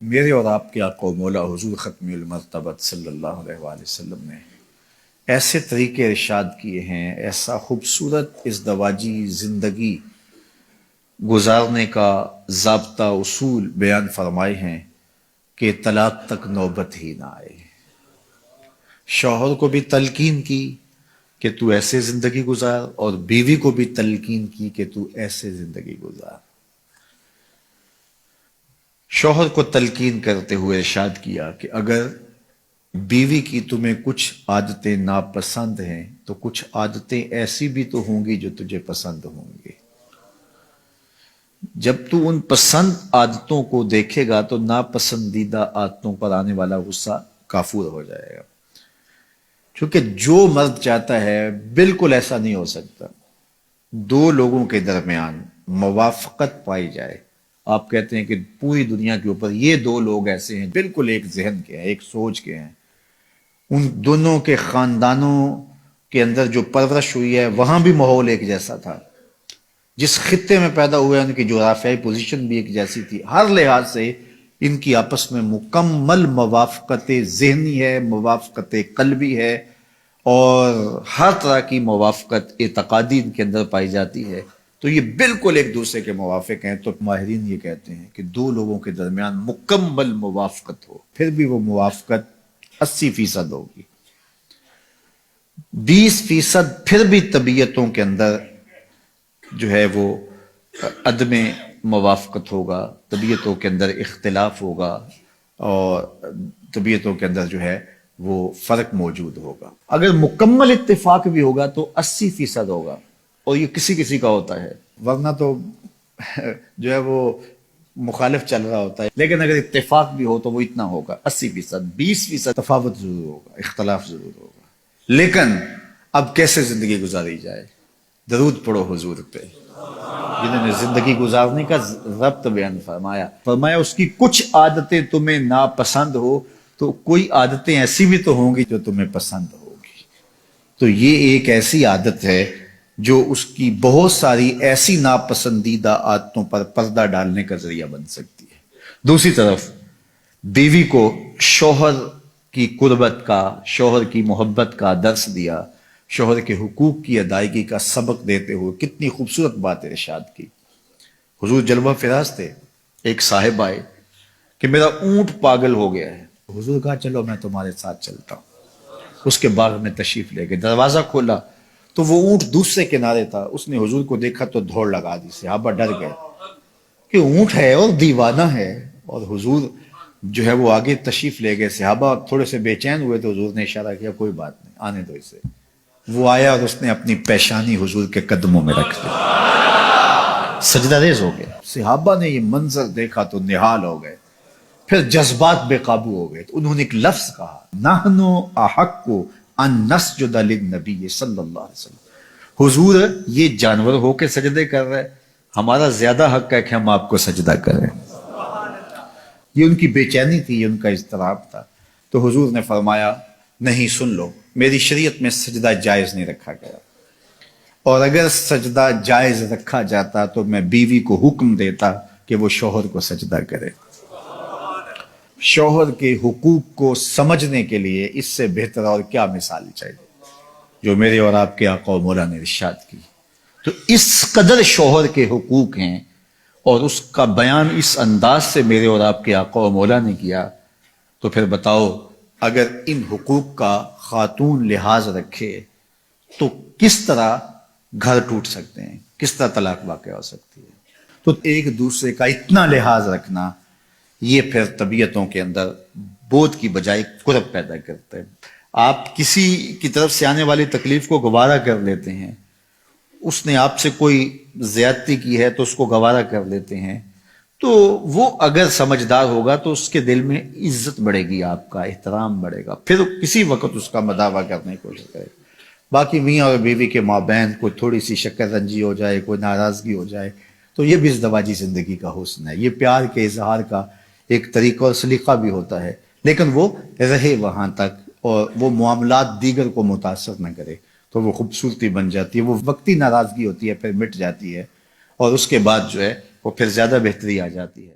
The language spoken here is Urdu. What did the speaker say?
میرے اور آپ کے آقا و مولا حضور ختم المرتبت صلی اللہ علیہ وآلہ وسلم نے ایسے طریقے ارشاد کیے ہیں، ایسا خوبصورت ازدواجی زندگی گزارنے کا ضابطہ اصول بیان فرمائے ہیں کہ طلاق تک نوبت ہی نہ آئے۔ شوہر کو بھی تلقین کی کہ تو ایسے زندگی گزار، اور بیوی کو بھی تلقین کی کہ تو ایسے زندگی گزار۔ شوہر کو تلقین کرتے ہوئے ارشاد کیا کہ اگر بیوی کی تمہیں کچھ عادتیں ناپسند ہیں تو کچھ عادتیں ایسی بھی تو ہوں گی جو تجھے پسند ہوں گی۔ جب تو ان پسند عادتوں کو دیکھے گا تو ناپسندیدہ عادتوں پر آنے والا غصہ کافور ہو جائے گا، کیونکہ جو مرد چاہتا ہے بالکل ایسا نہیں ہو سکتا۔ دو لوگوں کے درمیان موافقت پائی جائے، آپ کہتے ہیں کہ پوری دنیا کے اوپر یہ دو لوگ ایسے ہیں بالکل ایک ذہن کے ہیں، ایک سوچ کے ہیں، ان دونوں کے خاندانوں کے اندر جو پرورش ہوئی ہے وہاں بھی ماحول ایک جیسا تھا، جس خطے میں پیدا ہوئے ان کی جغرافیائی پوزیشن بھی ایک جیسی تھی، ہر لحاظ سے ان کی آپس میں مکمل موافقت ذہنی ہے، موافقت قلبی ہے، اور ہر طرح کی موافقت اعتقادی ان کے اندر پائی جاتی ہے، تو یہ بالکل ایک دوسرے کے موافق ہیں۔ تو ماہرین یہ کہتے ہیں کہ دو لوگوں کے درمیان مکمل موافقت ہو، پھر بھی وہ موافقت 80% ہوگی، 20% پھر بھی طبیعتوں کے اندر جو ہے وہ عدم موافقت ہوگا، طبیعتوں کے اندر اختلاف ہوگا، اور طبیعتوں کے اندر جو ہے وہ فرق موجود ہوگا۔ اگر مکمل اتفاق بھی ہوگا تو 80% ہوگا، اور یہ کسی کسی کا ہوتا ہے، ورنہ تو جو ہے وہ مخالف چل رہا ہوتا ہے۔ لیکن اگر اتفاق بھی ہو تو وہ اتنا ہوگا، 80%، 20% تفاوت ضرور ہوگا، اختلاف ضرور ہوگا۔ لیکن اب کیسے زندگی گزاری جائے؟ درود پڑھو حضور پہ، جنہوں نے زندگی گزارنے کا ضبط بیان فرمایا اس کی کچھ عادتیں تمہیں ناپسند ہو تو کوئی عادتیں ایسی بھی تو ہوں گی جو تمہیں پسند ہوگی۔ تو یہ ایک ایسی عادت ہے جو اس کی بہت ساری ایسی ناپسندیدہ عادتوں پر پردہ ڈالنے کا ذریعہ بن سکتی ہے۔ دوسری طرف بیوی کو شوہر کی قربت کا، شوہر کی محبت کا درس دیا، شوہر کے حقوق کی ادائیگی کا سبق دیتے ہوئے کتنی خوبصورت بات ارشاد کی۔ حضور جلوہ فراز تھے، ایک صاحب آئے کہ میرا اونٹ پاگل ہو گیا ہے۔ حضور کہا چلو میں تمہارے ساتھ چلتا ہوں۔ اس کے باغ میں تشریف لے گئے، دروازہ کھولا تو وہ اونٹ دوسرے کنارے تھا، اس نے حضور کو دیکھا تو دوڑ لگا دی، صحابہ ڈر گئے کہ اونٹ ہے اور دیوانہ ہے، اور حضور جو ہے وہ آگے تشریف لے گئے۔ صحابہ تھوڑے سے بے چین ہوئے تو حضور نے اشارہ کیا کوئی بات نہیں، آنے دو اسے۔ وہ آیا اور اس نے اپنی پیشانی حضور کے قدموں میں رکھ دی، سجدہ ریز ہو گیا۔ صحابہ نے یہ منظر دیکھا تو نہال ہو گئے، پھر جذبات بے قابو ہو گئے، تو انہوں نے ایک لفظ کہا، نحنو احق ان نسجد للنبی صلی اللہ علیہ وسلم، حضور یہ جانور ہو کے سجدے کر رہے، ہمارا زیادہ حق ہے کہ ہم آپ کو سجدہ کریں۔ یہ ان کی بے چینی تھی، یہ ان کا اضطراب تھا۔ تو حضور نے فرمایا نہیں، سن لو، میری شریعت میں سجدہ جائز نہیں رکھا گیا، اور اگر سجدہ جائز رکھا جاتا تو میں بیوی کو حکم دیتا کہ وہ شوہر کو سجدہ کرے۔ شوہر کے حقوق کو سمجھنے کے لیے اس سے بہتر اور کیا مثال چاہیے جو میرے اور آپ کے آقا و مولا نے ارشاد کی۔ تو اس قدر شوہر کے حقوق ہیں، اور اس کا بیان اس انداز سے میرے اور آپ کے آقا و مولا نے کیا، تو پھر بتاؤ اگر ان حقوق کا خاتون لحاظ رکھے تو کس طرح گھر ٹوٹ سکتے ہیں، کس طرح طلاق واقع ہو سکتی ہے۔ تو ایک دوسرے کا اتنا لحاظ رکھنا، یہ پھر طبیعتوں کے اندر بودھ کی بجائے قرب پیدا کرتا ہے۔ آپ کسی کی طرف سے آنے والی تکلیف کو گوارا کر لیتے ہیں، اس نے آپ سے کوئی زیادتی کی ہے تو اس کو گوارا کر لیتے ہیں، تو وہ اگر سمجھدار ہوگا تو اس کے دل میں عزت بڑھے گی، آپ کا احترام بڑھے گا، پھر کسی وقت اس کا مداوع کرنے کی کوشش کرے گا۔ باقی میاں اور بیوی کے مابین کوئی تھوڑی سی شکر رنجی ہو جائے، کوئی ناراضگی ہو جائے، تو یہ بھی ازدواجی زندگی کا حسن ہے، یہ پیار کے اظہار کا ایک طریقہ اور سلیقہ بھی ہوتا ہے، لیکن وہ رہے وہاں تک اور وہ معاملات دیگر کو متاثر نہ کرے، تو وہ خوبصورتی بن جاتی ہے۔ وہ وقتی ناراضگی ہوتی ہے، پھر مٹ جاتی ہے، اور اس کے بعد جو ہے وہ پھر زیادہ بہتری آ جاتی ہے۔